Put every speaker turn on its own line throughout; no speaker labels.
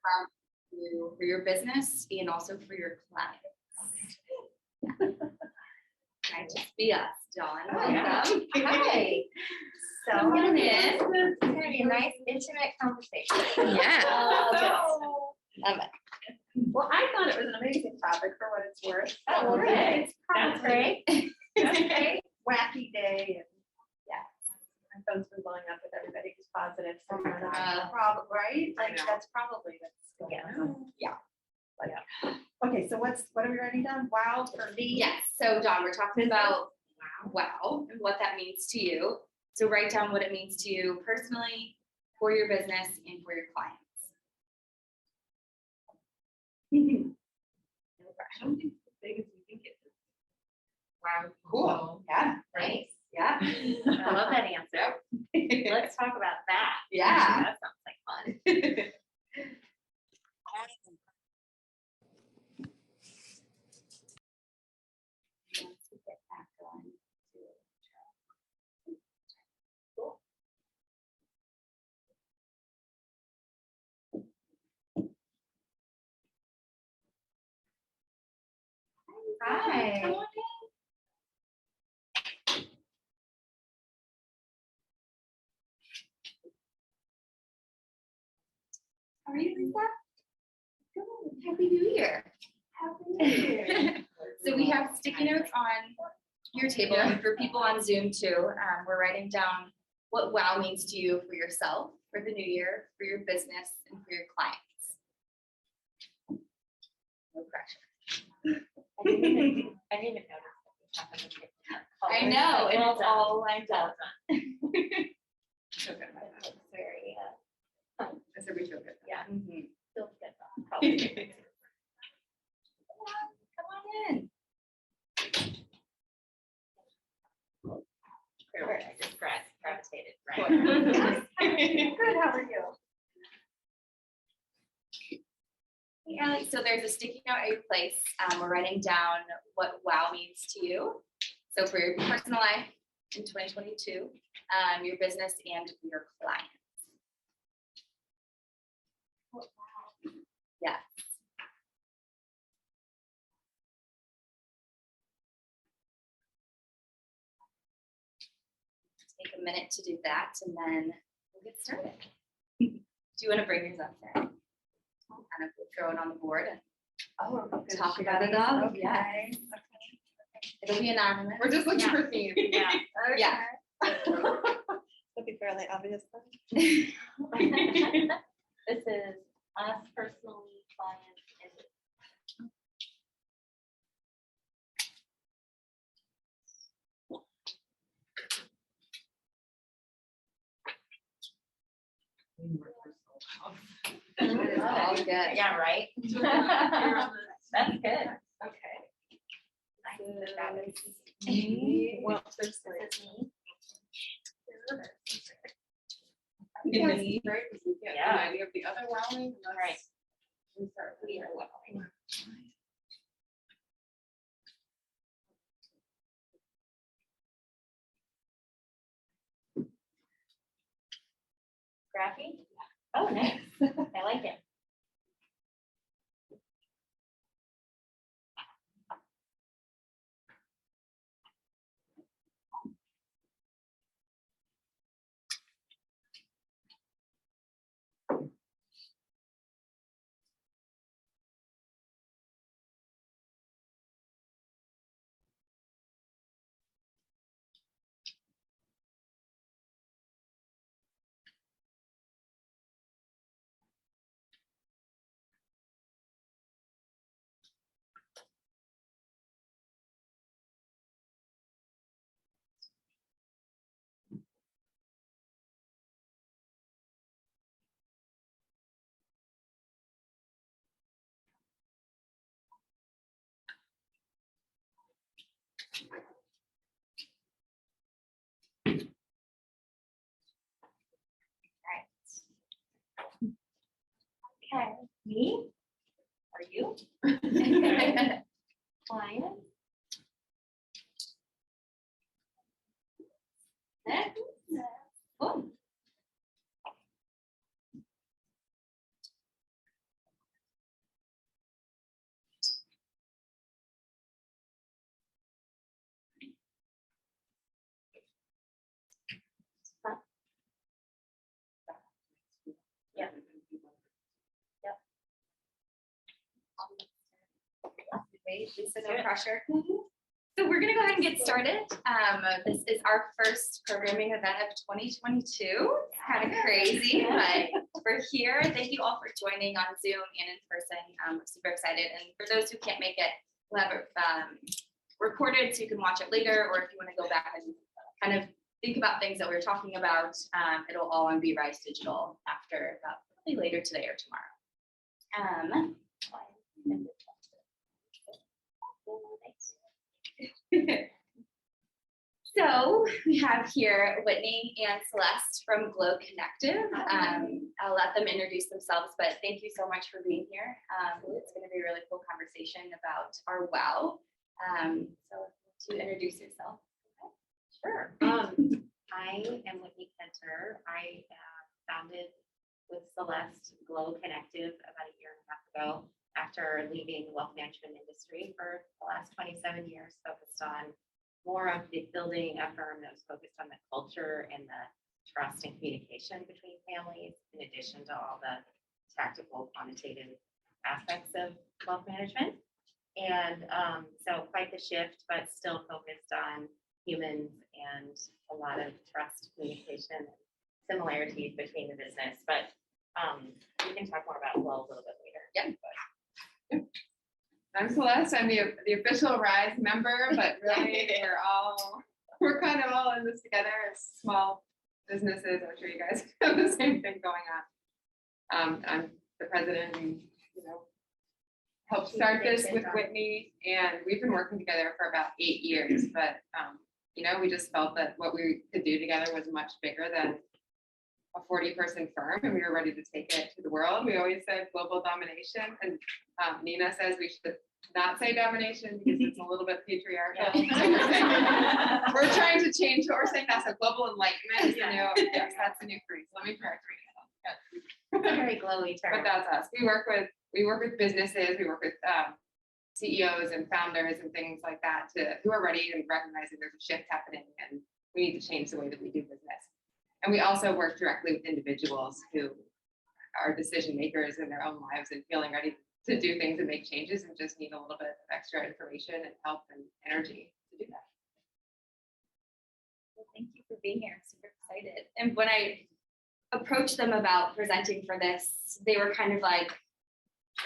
from you for your business and also for your clients. Can I just be us, Dawn? Welcome.
Hi. So
Come on in.
it's going to be a nice, intimate conversation.
Yeah.
Love it.
Well, I thought it was an amazing topic for what it's worth.
Oh, well, good.
It's
That's
probably
great.
It's a great wacky day, and yeah, my phone's been blowing up with everybody who's positive. So probably right, like that's probably what's going on.
Yeah.
Okay, so what are we writing down? Wow for me.
Yes. So, Dawn, we're talking about wow and what that means to you. So, write down what it means to you personally, for your business, and for your clients.
I don't think it's as big as we think it is.
Wow. Cool. Yeah.
Nice.
Yeah.
I love that answer. Let's talk about that.
Yeah.
That sounds like fun.
Once we get back on to
Hi.
Come on How are you, Lisa? Good. Happy New Year.
Happy New Year.
So we have sticky notes on your table, and for people on Zoom too, we're writing down what wow means to you for yourself, for the new year, for your business, and for your clients. No pressure.
I didn't even notice that.
I know, and it's all lined up.
So good. It looks very,
That's a real good.
yeah,
Mhm.
feels good. Probably.
Come on in.
I just gravitated, right?
Good. How are you?
Hey, Allie, so there's a sticky note at your place. We're writing down what wow means to you. So for your personal life in 2022, your business, and your clients. Yeah. Take a minute to do that, and then we'll get started. Do you want to bring yours up there? I'll kind of throw it on the board and talk about it all.
Okay.
Yeah. It'll be anonymous.
We're just looking for themes.
Yeah.
Yeah.
It'll be fairly obvious then.
This is us personally, clients, and
It is all good.
yeah, right. That's good.
Okay.
I think that is
Well, there's
this is me.
Yeah, it's great because we get
Yeah.
the idea of the other wowing. And that's
Right.
We start with our wowing.
Graphy? Oh, nice. I like it. Okay, me? Are you? Client? Next. Boom.
right? Lisa, no pressure. So we're gonna go ahead and get started. This is our first programming event of 2022. It's kind of crazy, but we're here. Thank you all for joining on Zoom and in person. We're super excited. And for those who can't make it, we'll have it recorded so you can watch it later, or if you want to go back and kind of think about things that we were talking about, it'll all on Be Rise Digital after probably later today or tomorrow. So we have here Whitney and Celeste from Glowe Connective. I'll let them introduce themselves, but thank you so much for being here. It's going to be a really cool conversation about our wow. So to introduce yourself.
Sure. I am Whitney Kenter. I founded with Celeste Glowe Connective about a year and a half ago after leaving the wealth management industry for the last 27 years, focused on more of the building a firm that was focused on the culture and the trust and communication between families, in addition to all the tactical, quantitative aspects of wealth management. And so quite the shift, but still focused on humans and a lot of trust, communication, and similarities between the business. But we can talk more about Glowe a little bit later.
Yep.
I'm Celeste. I'm the official Rise member, but really we're kind of all in this together as small businesses. I'm sure you guys have the same thing going on. I'm the president and, helped start this with Whitney, and we've been working together for about 8 years, but we just felt that what we could do together was much bigger than a 40-person firm, and we were ready to take it to the world. We always said global domination, and Nina says we should not say domination because it's a little bit patriarchal. So we're trying to change what we're saying now. So global enlightenment, yes, that's a new phrase. Let me correct
It's a very glowy term.
But that's us. We work with businesses. We work with CEOs and founders and things like that who are ready and recognizing there's a shift happening, and we need to change the way that we do business. And we also work directly with individuals who are decision makers in their own lives and feeling ready to do things and make changes and just need a little bit of extra information and help and energy to do that.
Well, thank you for being here. I'm super excited. And when I approached them about presenting for this, they were kind of like,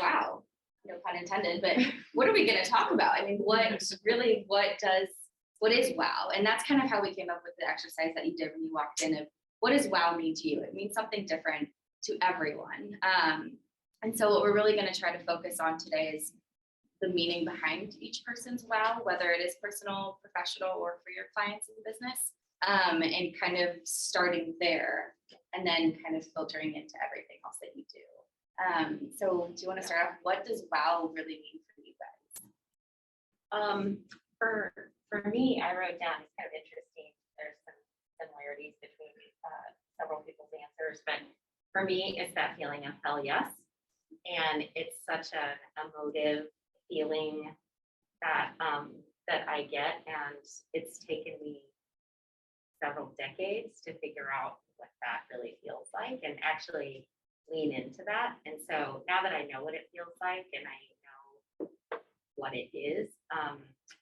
wow, no pun intended, but what are we going to talk about? I mean, what is wow? And that's kind of how we came up with the exercise that you did when you walked in of what does wow mean to you? It means something different to everyone. And so what we're really going to try to focus on today is the meaning behind each person's wow, whether it is personal, professional, or for your clients in business, and kind of starting there and then kind of filtering into everything else that you do. So do you want to start off? What does wow really mean for you guys?
For me, I wrote down, it's kind of interesting. There's some similarities between several people's answers, but for me, it's that feeling of hell yes. And it's such an emotive feeling that I get, and it's taken me several decades to figure out what that really feels like and actually lean into that. And so now that I know what it feels like and I know what it is,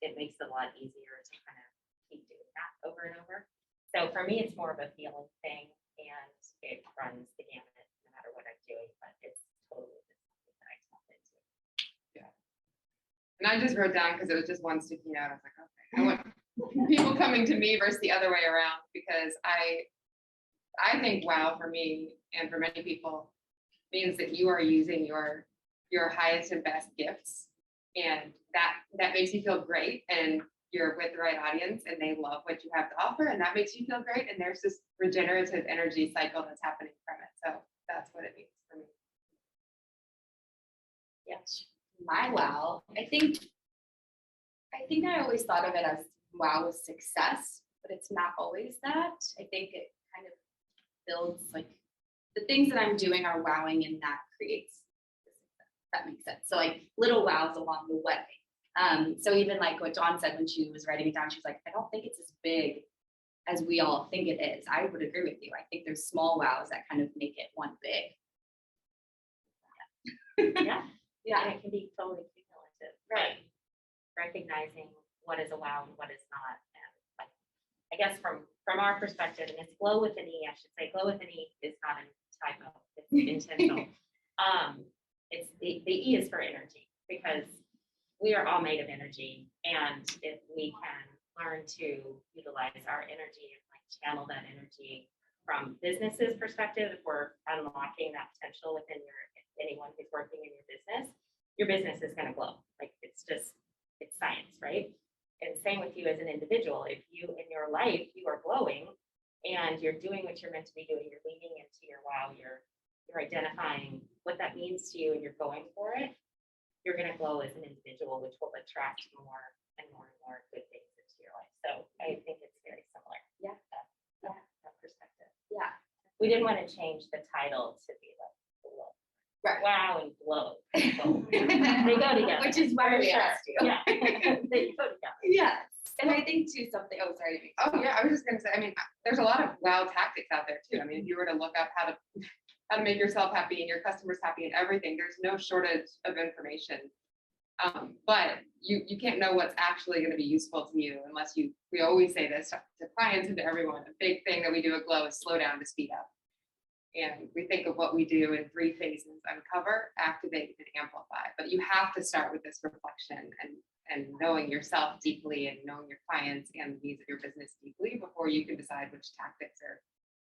it makes it a lot easier to kind of keep doing that over and over. So for me, it's more of a feeling thing, and it runs the gamut no matter what I'm doing, but it's totally something that I tap into.
Yeah. And I just wrote down because it was just one sticky note. I was like, okay, I want people coming to me versus the other way around, because I think wow for me and for many people means that you are using your highest and best gifts, and that makes you feel great, and you're with the right audience and they love what you have to offer, and that makes you feel great, and there's this regenerative energy cycle that's happening from it. So that's what it means for me.
Yes, my wow. I think I always thought of it as wow with success, but it's not always that. I think it kind of builds like the things that I'm doing are wowing, and that creates the success. That makes sense. So like little wows along the way. So even like what Dawn said when she was writing it down, she's like, I don't think it's as big as we all think it is. I would agree with you. I think there's small wows that kind of make it one big.
Yeah. Yeah, and it can be totally cumulative. Right. recognizing what is a wow and what is not. And like, I guess from our perspective, and it's glow with an E, I should say, glow with an E is not a typo, it's intentional. It's the E is for energy, because we are all made of energy. And if we can learn to utilize our energy and like channel that energy from business's perspective, if we're unlocking that potential within anyone who's working in your business is going to glow. Like it's science, right? And same with you as an individual. If you in your life you are glowing and you're doing what you're meant to be doing, you're leaning into your wow, you're identifying what that means to you, and you're going for it, you're going to glow as an individual, which will attract more and more and more good things into your life. So I think it's very similar.
Yeah.
That perspective.
Yeah.
We didn't want to change the title to be like glow.
Right.
Wow and glow. They go together.
Which is why we
For sure.
asked you.
Yeah. They go together.
Yes. And I think too something, oh, sorry.
Oh, yeah, I was just gonna say, I mean, there's a lot of wow tactics out there too. I mean, if you were to look up how to make yourself happy and your customers happy and everything, there's no shortage of information. But you can't know what's actually going to be useful to you unless we always say this to clients and to everyone. A big thing that we do at Glow is slow down to speed up. And we think of what we do in 3 phases: uncover, activate, and amplify. But you have to start with this reflection and knowing yourself deeply and knowing your clients and the needs of your business deeply before you can decide which tactics are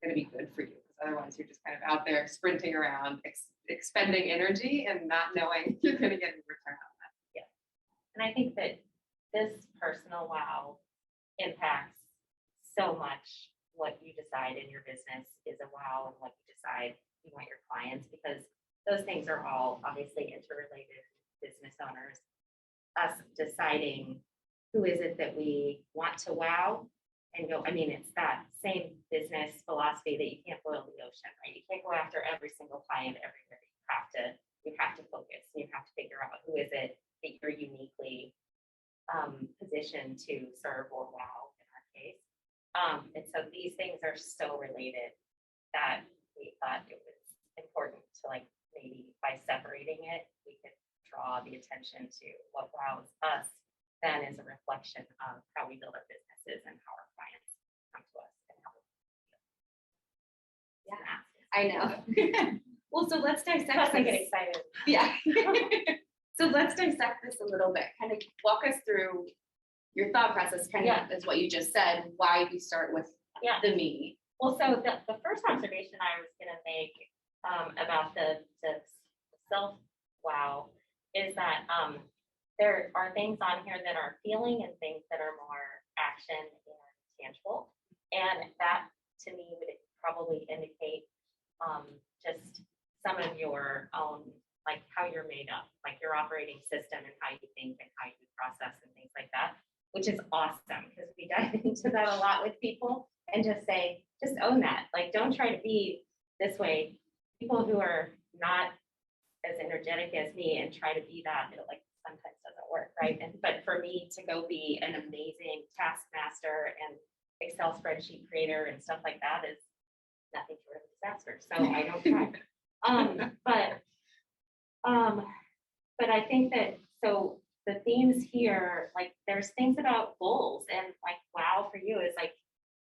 going to be good for you. Because otherwise you're just kind of out there sprinting around, expending energy and not knowing you're going to get any return on that.
Yeah. And I think that this personal wow impacts so much what you decide in your business is a wow, and what you decide you want your clients, because those things are all obviously interrelated. Business owners, us deciding who is it that we want to wow and go. I mean, it's that same business philosophy that you can't boil the ocean, right? You can't go after every single client everywhere. You have to focus. You have to figure out who is it that you're uniquely positioned to serve or wow in our case. And so these things are so related that we thought it was important to, like, maybe by separating it, we could draw the attention to what wows us then is a reflection of how we build our businesses and how our clients come to us and how we feel.
Yeah, I know. Well, so let's dissect
Plus, I get
this.
excited.
Yeah. So let's dissect this a little bit. Kind of walk us through your thought process, kind of as what you just said, why we start with the me.
Well, so the first observation I was going to make about the self wow is that there are things on here that are feeling and things that are more action and tangible. And that to me would probably indicate just some of your own, like how you're made up, like your operating system and how you think and how you process and things like that, which is awesome because we dive into that a lot with people and just say, just own that. Like, don't try to be this way. People who are not as energetic as me and try to be that, it like sometimes doesn't work, right? But for me to go be an amazing taskmaster and Excel spreadsheet creator and stuff like that is nothing short of a disaster. So I don't try. But I think that, so the themes here, like there's things about goals, and like wow for you is like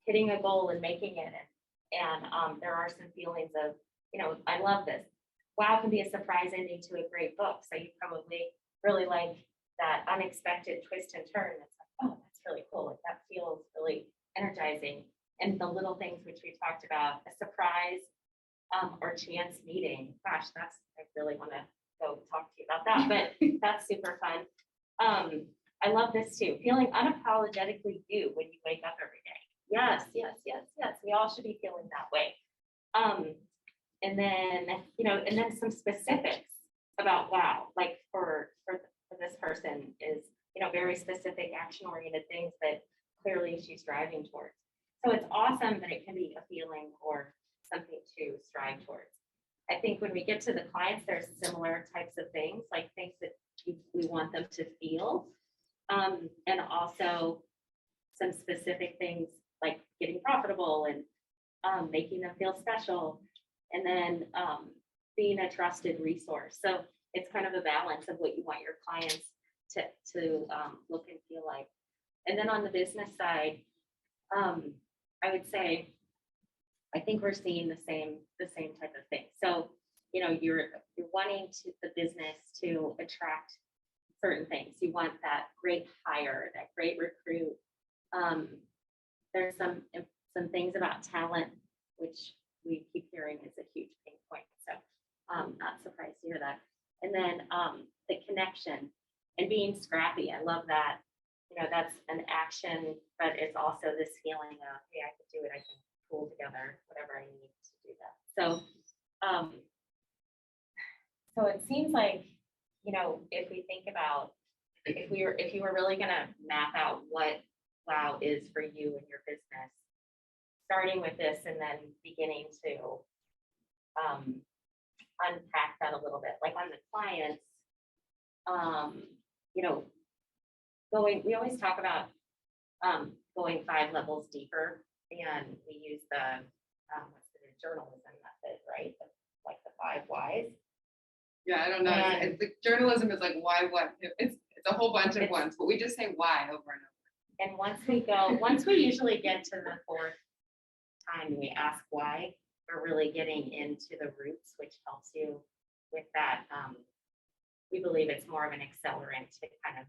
hitting a goal and making it. And there are some feelings of, I love this. Wow can be a surprise ending to a great book. So you probably really like that unexpected twist and turn. It's like, oh, that's really cool. Like that feels really energizing. And the little things which we talked about, a surprise or chance meeting. Gosh, I really want to go talk to you about that, but that's super fun. I love this too. Feeling unapologetically you when you wake up every day. Yes, yes, yes, yes. We all should be feeling that way. And then some specifics about wow, like for this person is, very specific action-oriented things that clearly she's striving towards. So it's awesome that it can be a feeling or something to strive towards. I think when we get to the clients, there's similar types of things, like things that we want them to feel. And also some specific things like getting profitable and making them feel special. And then being a trusted resource. So it's kind of a balance of what you want your clients to look and feel like. And then on the business side, I would say, I think we're seeing the same type of thing. So, you know, you're wanting the business to attract certain things. You want that great hire, that great recruit. There's some things about talent, which we keep hearing is a huge pain point. So not surprised to hear that. And then the connection and being scrappy. I love that. You know, that's an action, but it's also this feeling of, hey, I can do it. I can pull together whatever I need to do that. So, so it seems like, you know, if we think about, if you were really going to map out what WOW is for you and your business, starting with this and then beginning to unpack that a little bit, like on the clients, you know, we always talk about going 5 levels deeper, and we use the what's the journalism method, right? Like the 5 whys.
Yeah, I don't know. It's the journalism is like why, what? It's a whole bunch of ones, but we just say why over and over.
And once we usually get to the 4th time we ask why, we're really getting into the roots, which helps you with that. We believe it's more of an accelerant to kind of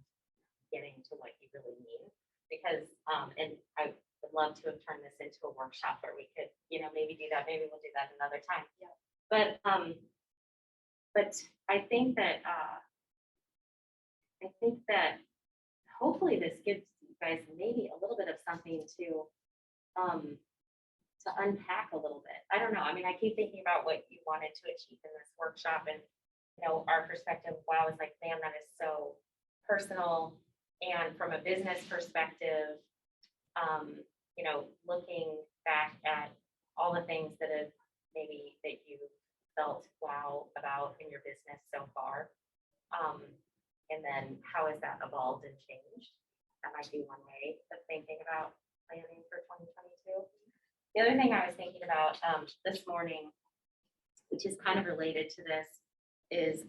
getting to what you really need, because and I would love to have turned this into a workshop where we could, you know, maybe do that. Maybe we'll do that another time.
Yeah.
But I think that hopefully this gives you guys maybe a little bit of something to unpack a little bit. I don't know. I mean, I keep thinking about what you wanted to achieve in this workshop, and you know, our perspective, wow, is like, man, that is so personal. And from a business perspective, you know, looking back at all the things that you felt wow about in your business so far, and then how has that evolved and changed? That might be one way of thinking about planning for 2022. The other thing I was thinking about this morning, which is kind of related to this, is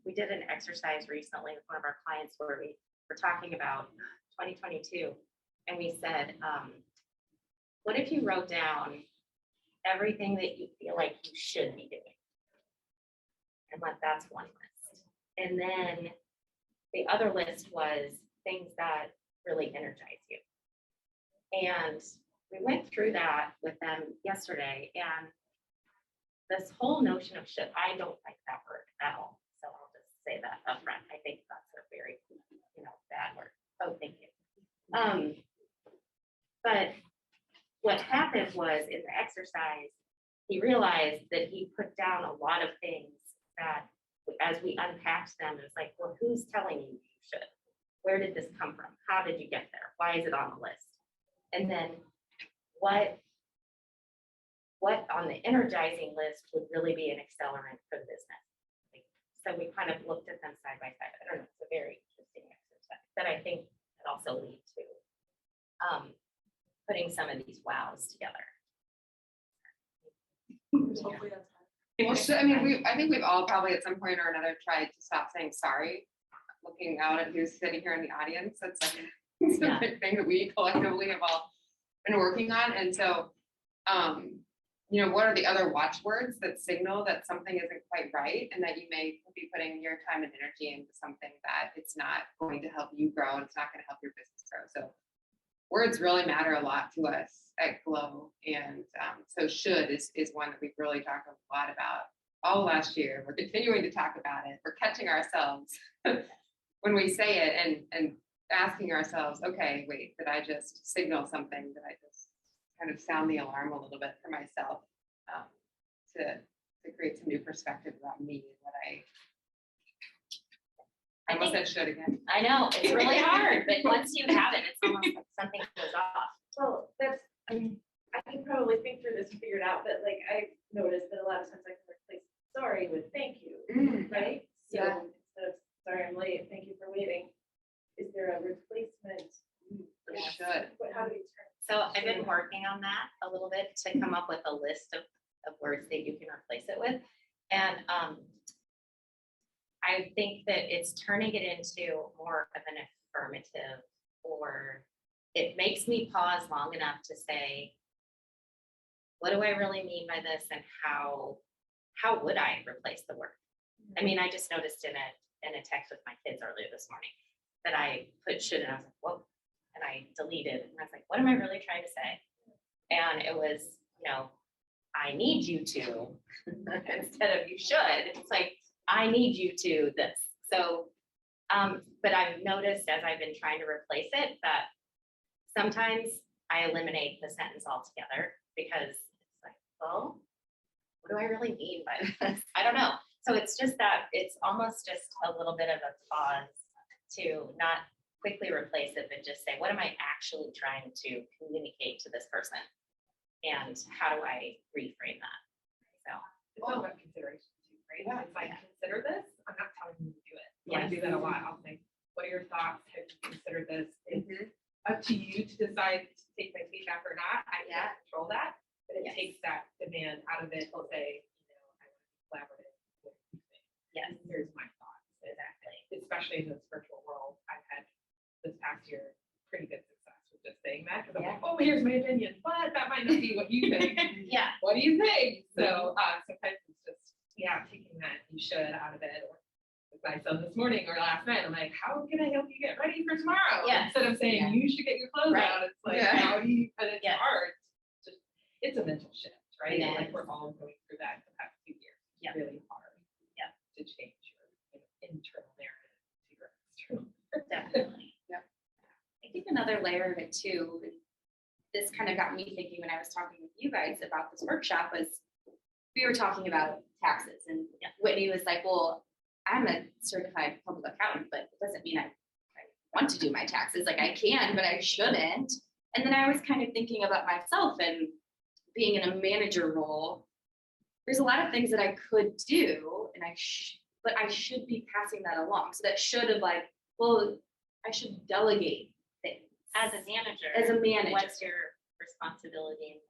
we did an exercise recently with one of our clients where we were talking about 2022, and we said, what if you wrote down everything that you feel like you should be doing? And that's one list. And then the other list was things that really energize you. And we went through that with them yesterday, and this whole notion of should, I don't like that word at all. So I'll just say that up front. I think that's a very, you know, bad word. Oh, thank you. But what happened was in the exercise, he realized that he put down a lot of things that as we unpacked them, it's like, well, who's telling you you should? Where did this come from? How did you get there? Why is it on the list? And then what on the energizing list would really be an accelerant for the business? So we kind of looked at them side by side. I don't know, it's a very interesting exercise that I think could also lead to putting some of these wows together.
Hopefully that's fine.
Well, I mean, I think we've all probably at some point or another tried to stop saying sorry. Looking out at who's sitting here in the audience, that's like it's a big thing that we collectively have all been working on. And so, you know, what are the other watchwords that signal that something isn't quite right, and that you may be putting your time and energy into something that it's not going to help you grow, and it's not going to help your business grow. So words really matter a lot to us at Glowe, and so should is one that we've really talked a lot about all last year. We're continuing to talk about it. We're catching ourselves when we say it, and asking ourselves, okay, wait, did I just signal something? Did I just kind of sound the alarm a little bit for myself to create some new perspective about me and what I almost said should again.
I know, it's really hard, but once you have it, it's almost like something goes off.
Well, I mean, I can probably think through this and figure it out, but like I noticed that a lot of times I can replace sorry with thank you, right? So
Yeah.
instead of sorry, I'm late, thank you for waiting. Is there a replacement?
For should.
How do we turn?
So I've been working on that a little bit to come up with a list of words that you can replace it with. And I think that it's turning it into more of an affirmative, or it makes me pause long enough to say, what do I really mean by this, and how would I replace the word? I mean, I just noticed in a text with my kids earlier this morning that I put should, and I was like, whoa, and I deleted, and I was like, what am I really trying to say? And it was, I need you to, instead of you should. It's like, I need you to this. So, but I've noticed as I've been trying to replace it that sometimes I eliminate the sentence altogether because it's like, well, what do I really mean by this? I don't know. So it's just that it's almost just a little bit of a pause to not quickly replace it, but just say, what am I actually trying to communicate to this person? And how do I reframe that? So
It's all about consideration too, right?
Yeah.
It's like, consider this, I'm not telling you to do it. I do that a lot. I'll say, what are your thoughts? Have you considered this? It's up to you to decide to take my feedback or not. I can't control that, but it
Yes.
takes that demand out of it. I'll say, I want to be collaborative. What do you think?
yes,
Here's my thoughts.
exactly.
Especially in this virtual world, I've had this past year pretty good success with just saying that, because I'm like, oh, here's my opinion, but that might not be what you think.
Yeah.
What do you think? So sometimes it's just, taking that you should out of it. Or with my son this morning or last night, I'm like, how can I help you get ready for tomorrow?
Yes.
Instead of saying
Yeah.
you should get your clothes
Right.
out, it's like,
Yeah.
how do you, but it's
Yes.
hard. It's a mental shift, right?
It
Like
is.
we're all going through that the past 2 years. It's
Yeah.
really hard.
Yeah.
To change your internal narrative to your external.
Definitely.
I think another layer of it too, this kind of got me thinking when I was talking with you guys about this workshop, was we were talking about taxes, and Whitney was like, well, I'm a certified public accountant, but it doesn't mean I want to do my taxes. Like I can, but I shouldn't. And then I was kind of thinking about myself and being in a manager role. There's a lot of things that I could do, and but I should be passing that along. So that should have like, well, I should delegate things
As a manager, what's your responsibility and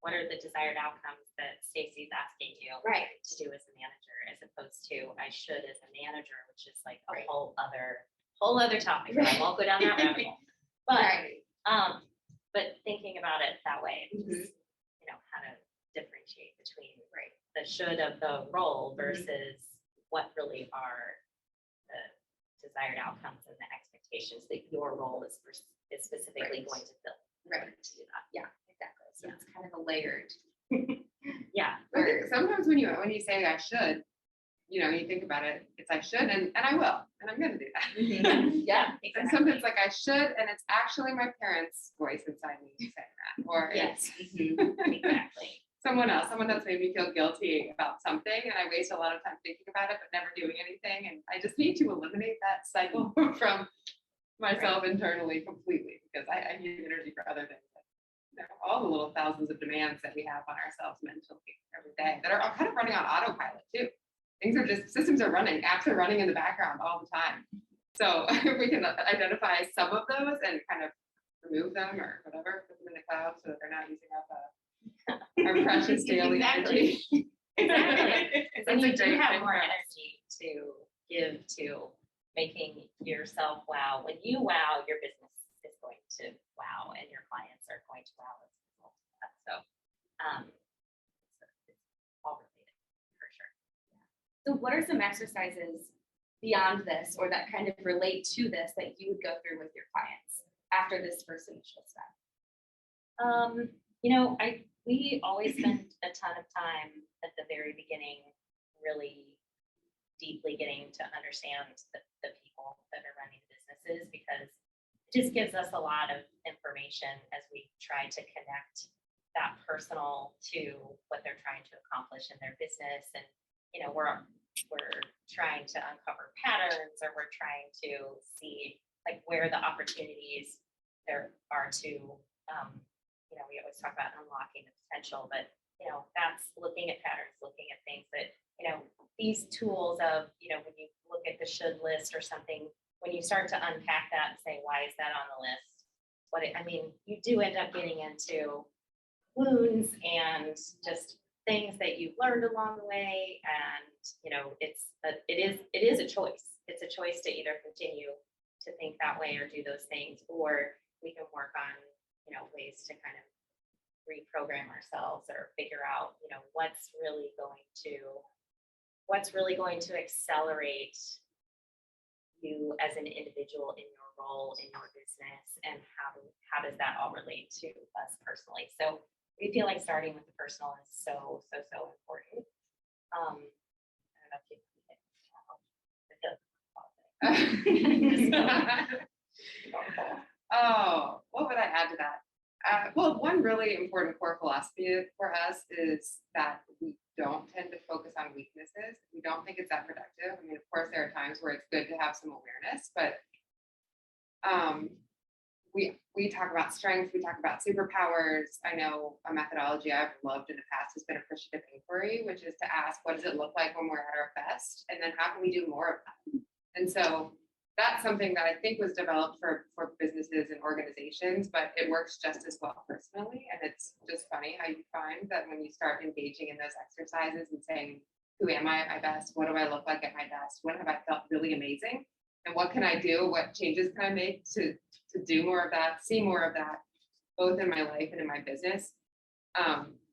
what are the desired outcomes that Stacy's asking you to do as a manager, as opposed to I should as a manager, which is like a whole other topic. I won't go down that rabbit hole. But thinking about it that way, just, how to differentiate between the should of the role versus what really are the desired outcomes and the expectations that your role is specifically going to fill. To do that.
Yeah, exactly. So it's kind of a layered.
Yeah.
I think sometimes when you say I should, you think about it, it's I should and I will, and I'm gonna do that.
Yeah,
Exactly.
And sometimes like I should, and it's actually my parents' voice inside me saying that, or
Yes.
it's
Exactly.
someone that's made me feel guilty about something, and I waste a lot of time thinking about it but never doing anything, and I just need to eliminate that cycle from myself internally completely, because I need energy for other things. All the little thousands of demands that we have on ourselves mentally every day that are all kind of running on autopilot too. Systems are running, apps are running in the background all the time. So if we can identify some of those and kind of remove them or whatever, put them in the cloud so that they're not using up our precious daily energy.
Exactly. And you
That's a
do
great
have
thing
more
for us.
energy to give to making yourself wow. When you wow, your business is going to wow, and your clients are going to wow as a result of that. So it's all related for sure.
So what are some exercises beyond this, or that kind of relate to this, that you would go through with your clients after this first initial step?
We always spend a ton of time at the very beginning, really deeply getting to understand the people that are running businesses, because it just gives us a lot of information as we try to connect that personal to what they're trying to accomplish in their business. And, we're trying to uncover patterns, or we're trying to see like where the opportunities there are to, we always talk about unlocking the potential, but, that's looking at patterns, looking at things that, these tools of, when you look at the should list or something, when you start to unpack that and say, why is that on the list? You do end up getting into wounds and just things that you've learned along the way. And, you know, it is a choice. It's a choice to either continue to think that way or do those things, or we can work on, you know, ways to kind of reprogram ourselves or figure out, you know, what's really going to accelerate you as an individual in your role in your business, and how does that all relate to us personally. So we feel like starting with the personal is so important. I don't know if you
Oh, what would I add to that? Well, one really important core philosophy for us is that we don't tend to focus on weaknesses. We don't think it's that productive. I mean, of course, there are times where it's good to have some awareness, but we talk about strengths, we talk about superpowers. I know a methodology I've loved in the past has been appreciative inquiry, which is to ask, what does it look like when we're at our best? And then how can we do more of that? And so that's something that I think was developed for businesses and organizations, but it works just as well personally. And it's just funny how you find that when you start engaging in those exercises and saying, who am I at my best? What do I look like at my best? When have I felt really amazing? And what can I do? What changes can I make to do more of that, see more of that, both in my life and in my business?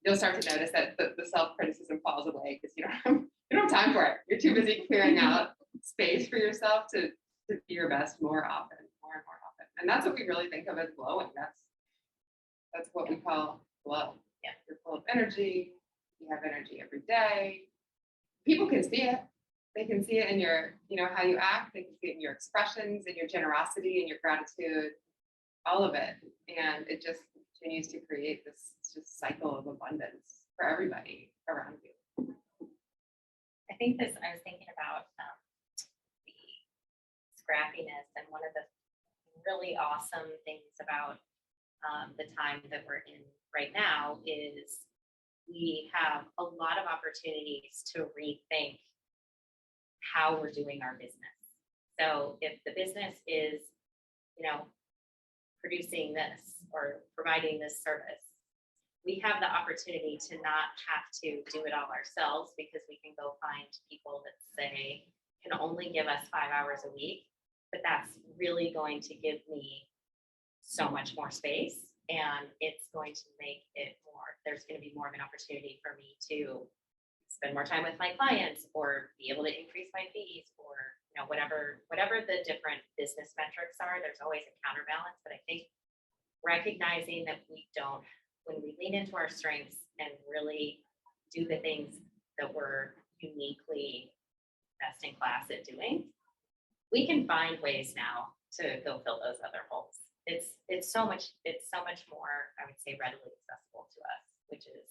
You'll start to notice that the self-criticism falls away because you don't have time for it. You're too busy clearing out space for yourself to be your best more and more often. And that's what we really think of as glowing. That's what we call glow.
Yeah.
You're full of energy. You have energy every day. People can see it. They can see it in your, you know, how you act. They can see it in your expressions, in your generosity, in your gratitude, all of it. And it just continues to create this just cycle of abundance for everybody around you.
I was thinking about the scrappiness, and one of the really awesome things about the time that we're in right now is we have a lot of opportunities to rethink how we're doing our business. So if the business is, you know, producing this or providing this service, we have the opportunity to not have to do it all ourselves, because we can go find people that say can only give us 5 hours a week, but that's really going to give me so much more space, and it's going to make it more, there's going to be more of an opportunity for me to spend more time with my clients, or be able to increase my fees, or, you know, whatever the different business metrics are. There's always a counterbalance, but I think recognizing that when we lean into our strengths and really do the things that we're uniquely best in class at doing, we can find ways now to go fill those other holes. It's so much more, I would say, readily accessible to us, which is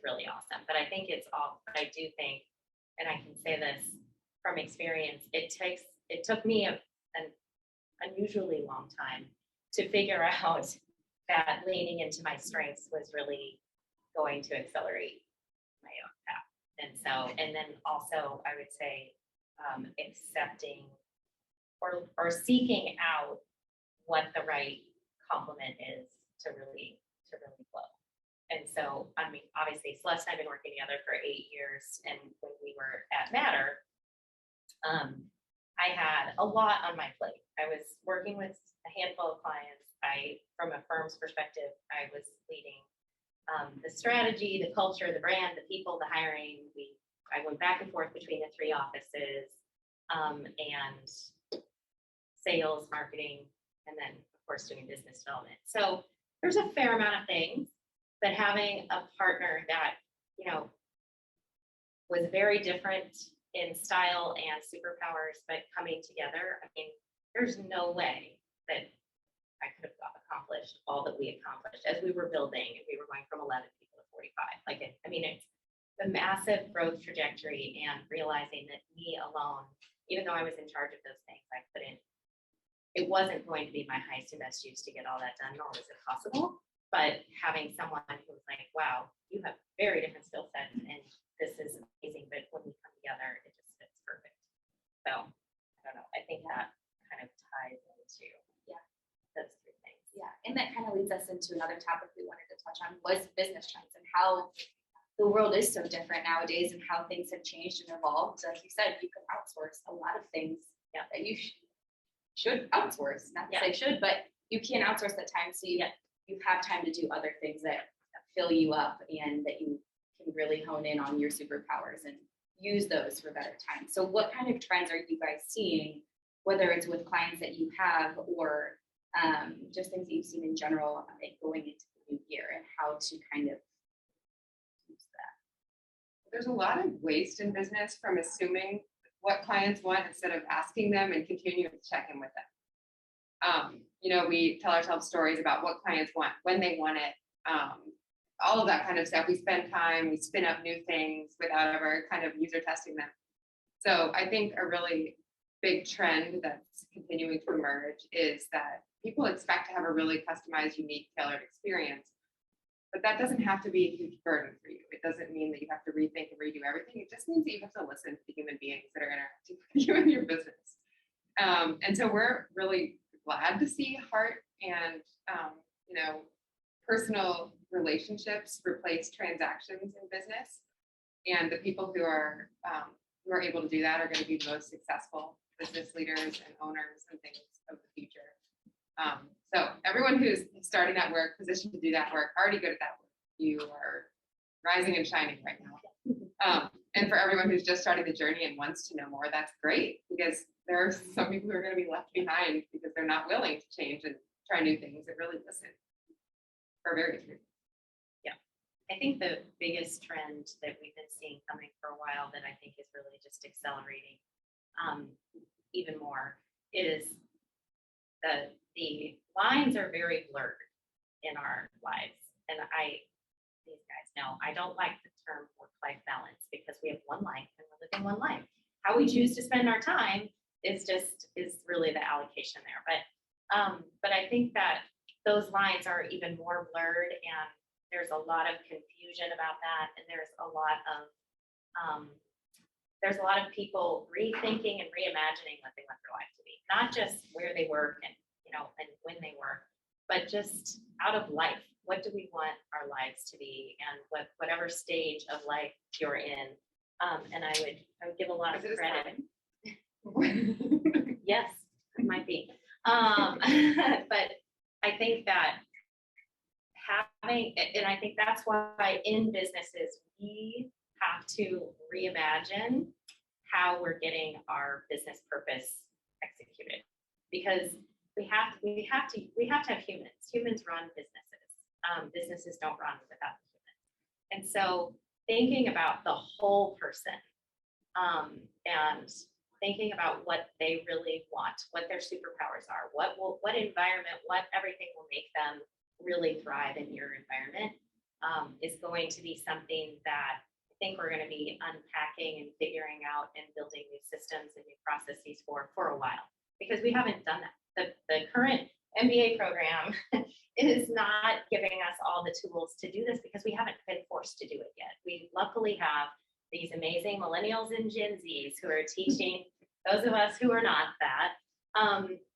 really awesome. But I do think, and I can say this from experience, it took me an unusually long time to figure out that leaning into my strengths was really going to accelerate my own path. And then also I would say accepting or seeking out what the right complement is to really flow. And so, I mean, obviously Celeste and I have been working together for 8 years, and when we were at Matter, I had a lot on my plate. I was working with a handful of clients. From a firm's perspective, I was leading the strategy, the culture, the brand, the people, the hiring. I went back and forth between the 3 offices, and sales, marketing, and then of course doing business development. So there's a fair amount of things, but having a partner that, you know, was very different in style and superpowers, but coming together, I mean, there's no way that I could have accomplished all that we accomplished as we were building, and we were going from 11 people to 45. It's the massive growth trajectory, and realizing that me alone, even though I was in charge of those things, it wasn't going to be my highest and best use to get all that done, nor was it possible. But having someone who was like, wow, you have very different skill sets, and this is amazing, but when we come together, it just fits perfect. So I don't know. I think that kind of ties into those 3 things.
Yeah, and that kind of leads us into another topic we wanted to touch on, was business trends and how the world is so different nowadays and how things have changed and evolved. Like you said, you can outsource a lot of things that you should outsource, not to say should, but you can outsource that time. So you have time to do other things that fill you up and that you can really hone in on your superpowers and use those for better times. So what kind of trends are you guys seeing, whether it's with clients that you have or just things that you've seen in general going into the new year and how to kind of use that?
There's a lot of waste in business from assuming what clients want instead of asking them and continuing to check in with them. You know, we tell ourselves stories about what clients want, when they want it, all of that kind of stuff. We spend time, we spin up new things without ever kind of user testing them. So I think a really big trend that's continuing to emerge is that people expect to have a really customized, unique, tailored experience. But that doesn't have to be a huge burden for you. It doesn't mean that you have to rethink and redo everything. It just means that you have to listen to the human beings that are interacting with you in your business. And so we're really glad to see heart and, you know, personal relationships replace transactions in business. And the people who are able to do that are going to be the most successful business leaders and owners and things of the future. So everyone who's starting that work, positioned to do that work, already good at that work. You are rising and shining right now. And for everyone who's just starting the journey and wants to know more, that's great, because there are some people who are going to be left behind because they're not willing to change and try new things that really listen for various reasons.
I think the biggest trend that we've been seeing coming for a while that I think is really just accelerating even more is the lines are very blurred in our lives. And these guys know, I don't like the term work-life balance because we have one life and we're living one life. How we choose to spend our time is really the allocation there. But I think that those lines are even more blurred, and there's a lot of confusion about that, and there's a lot of people rethinking and reimagining what they want their life to be, not just where they work and and when they work, but just out of life. What do we want our lives to be, and whatever stage of life you're in? And I would give a lot of credit. Yes, it might be. But I think that and I think that's why in businesses, we have to reimagine how we're getting our business purpose executed, because we have to have humans. Humans run businesses. Businesses don't run without humans. And so thinking about the whole person, and thinking about what they really want, what their superpowers are, what environment, what everything will make them really thrive in your environment, is going to be something that I think we're going to be unpacking and figuring out and building new systems and new processes for a while, because we haven't done that. The current MBA program is not giving us all the tools to do this because we haven't been forced to do it yet. We luckily have these amazing millennials and Gen Zs who are teaching those of us who are not that,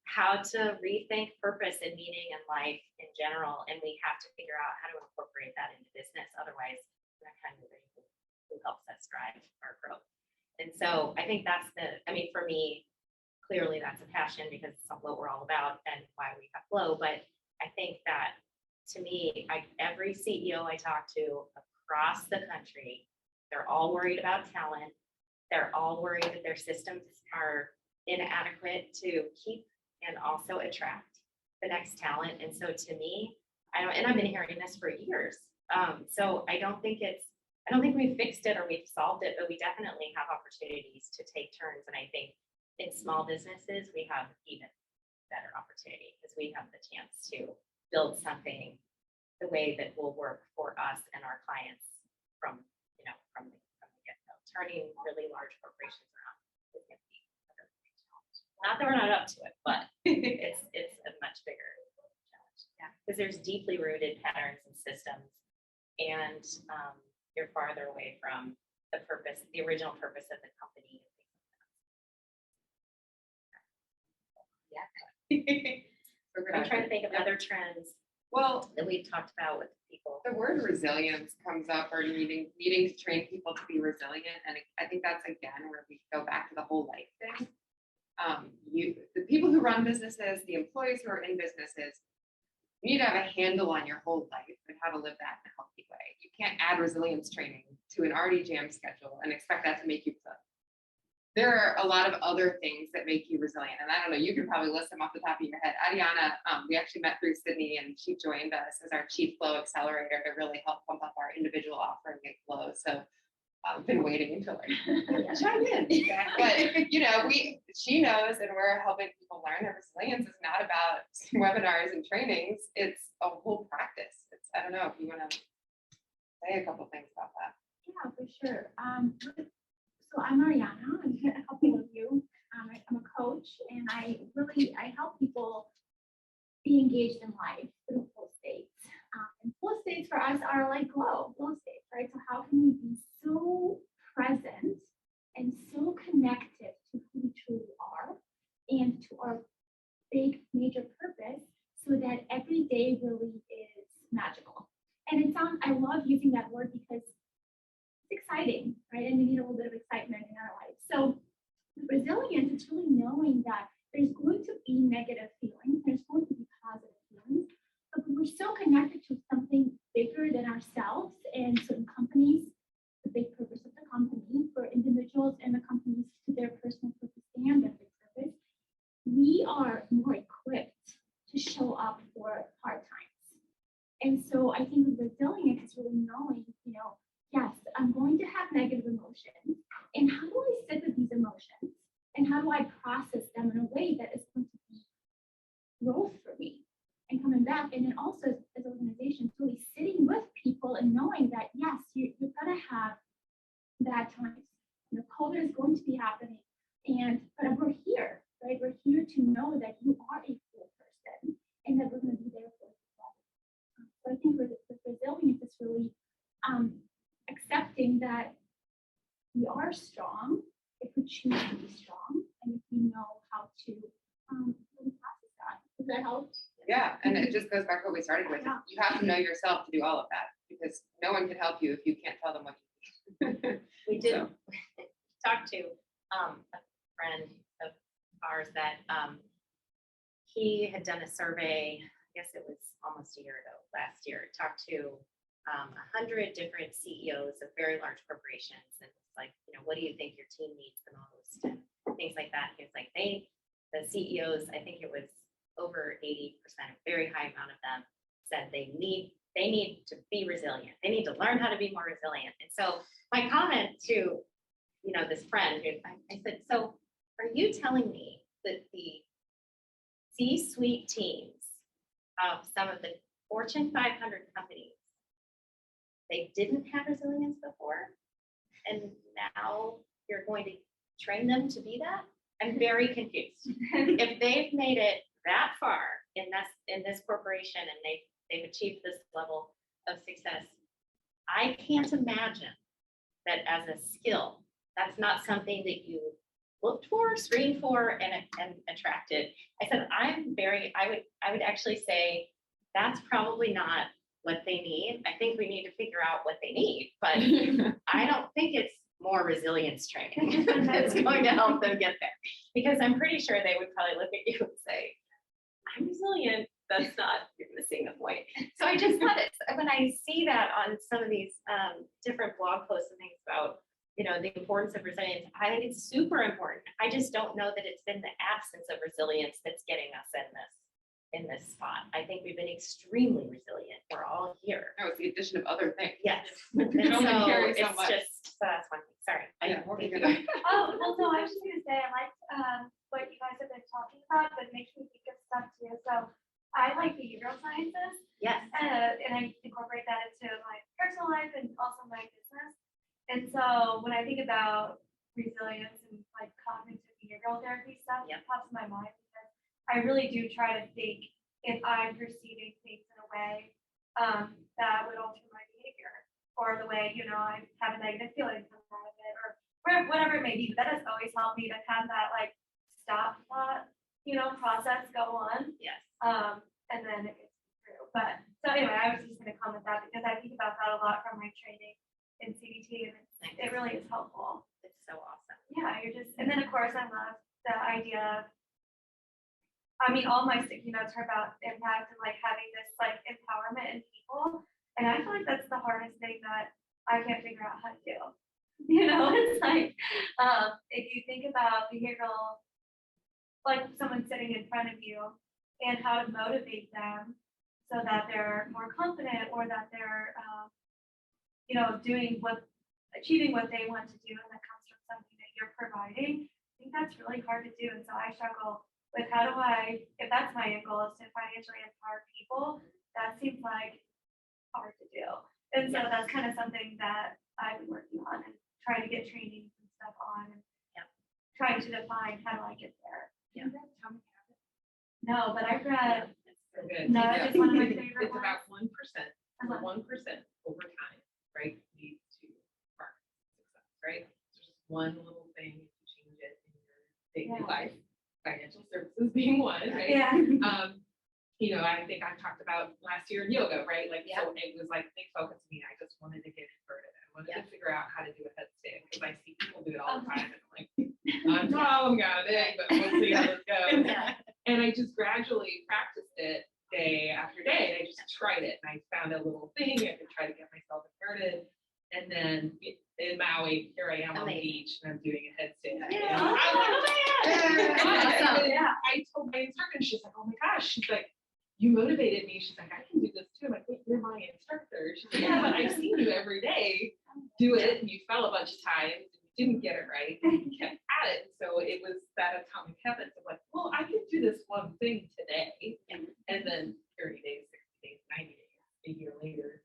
how to rethink purpose and meaning in life in general. And we have to figure out how to incorporate that into business. Otherwise, we're not kind of who helps us drive our growth. And so I think for me, clearly that's a passion, because it's what we're all about and why we have Glowe. But I think that, to me, every CEO I talk to across the country, they're all worried about talent. They're all worried that their systems are inadequate to keep and also attract the next talent. And so to me, and I've been hearing this for years. So I don't think we've fixed it or we've solved it, but we definitely have opportunities to take turns. And I think in small businesses, we have even better opportunity, because we have the chance to build something the way that will work for us and our clients from the get-go. Turning really large corporations around is going to be a really big challenge. Not that we're not up to it, but it's a much bigger challenge. Yeah, because there's deeply rooted patterns and systems, and you're farther away from the original purpose of the company. Yeah. I'm trying to think of other trends
that
we've talked about with people.
The word resilience comes up, or needing to train people to be resilient, and I think that's again where we go back to the whole life thing. The people who run businesses, the employees who are in businesses, you need to have a handle on your whole life and how to live that in a healthy way. You can't add resilience training to an already jammed schedule and expect that to make you resilient. There are a lot of other things that make you resilient. And I don't know, you can probably list them off the top of your head. Adiana, we actually met through Sydney, and she joined us as our Chief Flow Accelerator to really help pump up our individual offering at Glowe. So I've been waiting until like, chime in. But, you know, she knows, and we're helping people learn that resilience is not about webinars and trainings. It's a whole practice. I don't know if you want to say a couple things about that.
Yeah, for sure. So I'm Ariana. I'm a couple of you. I'm a coach, and I help people be engaged in life through flow states. And flow states for us are like glow states, right? So how can we be so present and so connected to who we truly are and to our big major purpose, so that every day really is magical. And I love using that word because it's exciting, right? And we need a little bit of excitement in our life. So resilience is really knowing that there's going to be negative feelings, there's going to be positive feelings, but we're still connected to something bigger than ourselves. And certain companies, the big purpose of the company, for individuals and the companies to their personal purpose and their big purpose, we are more equipped to show up for hard times. And so I think resilience is really knowing, yes, I'm going to have negative emotions, and how do I sit with these emotions, and how do I process them in a way that is going to be growth for me and coming back. And then also as organizations, really sitting with people and knowing that yes, you're gonna have bad times. COVID is going to be happening, but we're here, right? We're here to know that you are a full person and that we're going to be there for you. So I think with resilience, it's really accepting that we are strong if we choose to be strong, and if we know how to really process that. Does that help?
Yeah, and it just goes back to what we started with.
Yeah.
You have to know yourself to do all of that, because no one can help you if you can't tell them what you need.
We did talk to a friend of ours that he had done a survey, I guess it was almost a year ago, last year, talked to 100 different CEOs of very large corporations, and it's like, what do you think your team needs the most, and things like that. He was like, the CEOs, I think it was over 80%, a very high amount of them said they need to be resilient. They need to learn how to be more resilient. And so my comment to, this friend, I said, so are you telling me that the C-suite teams of some of the Fortune 500 companies, they didn't have resilience before, and now you're going to train them to be that? I'm very confused. If they've made it that far in this corporation and they've achieved this level of success, I can't imagine that as a skill, that's not something that you looked for, screened for, and attracted. I said, I would actually say that's probably not what they need. I think we need to figure out what they need, but I don't think it's more resilience training that's going to help them get there, because I'm pretty sure they would probably look at you and say, I'm resilient. That's not, you're missing the point. So I just thought when I see that on some of these different blog posts and things about, the importance of resilience, I think it's super important. I just don't know that it's been the absence of resilience that's getting us in this spot. I think we've been extremely resilient. We're all here.
No, it's the addition of other things.
Yes.
You can only carry so
it's
much.
so that's one thing. Sorry.
Yeah, what were you
Thank
gonna-
you.
Oh, well, no, I was just gonna say, I liked what you guys have been talking about, but it makes me think of stuff too. So I like behavioral sciences,
Yes.
and I incorporate that into my personal life and also my business. And so when I think about resilience and like cognitive behavioral therapy stuff,
Yep.
it pops in my mind because I really do try to think if I'm perceiving things in a way that would alter my behavior, or the way, I have a negative feeling coming out of it, or whatever it may be. But that has always helped me to have that like stop thought, process go on.
Yes.
And then it gets through. But so anyway, I was just gonna comment fun with that because I think about that a lot from my training in CBT, and it really is helpful.
It's so awesome.
Yeah, you're just, and then of course I love the idea of, I mean, all my sticky notes are about impact and like having this like empowerment in people. And I feel like that's the hardest thing that I can't figure out how to do. You know, it's like, if you think about behavioral, like someone sitting in front of you and how to motivate them so that they're more confident or that they're, you know, achieving what they want to do, and that comes from something that you're providing. I think that's really hard to do. And so I struggle with how do I, if that's my end goal is to financially empower people, that seems like hard to do. And so that's kind of something that I've been working on and trying to get trainings and stuff on and trying to define how do I get there.
Yeah. Atomic Habits.
No, but I've read,
It's so good.
no,
Yeah.
it's one of my favorite
It's
ones.
about 1%.
Uh-huh.
1% over time, right, leads to market success, right? So just one little thing, you can change it in your daily life, financial services being one, right?
Yeah.
You know, I think I talked about last year in yoga, right? Like, so it was like, big focus to me. I just wanted to get inverted. I wanted to figure out how to do a headstand because I see people do it all the time. And I'm like, I'm got it, but we'll see how this goes. And I just gradually practiced it day after day. And I just tried it. And I found a little thing I could try to get myself inverted. And then in Maui, here I am on the beach and I'm doing a headstand. And I was like, oh my God. I told my instructor, and she's like, oh my gosh. She's like, you motivated me. She's like, I can do this too. I'm like, wait, you're my instructor. She's like, yeah, but I've seen you every day do it, and you fell a bunch of times, and you didn't get it right, and you kept at it. So it was that atomic habits of like, well, I can do this one thing today, and then 30 days, 60 days, 90 days, a year later,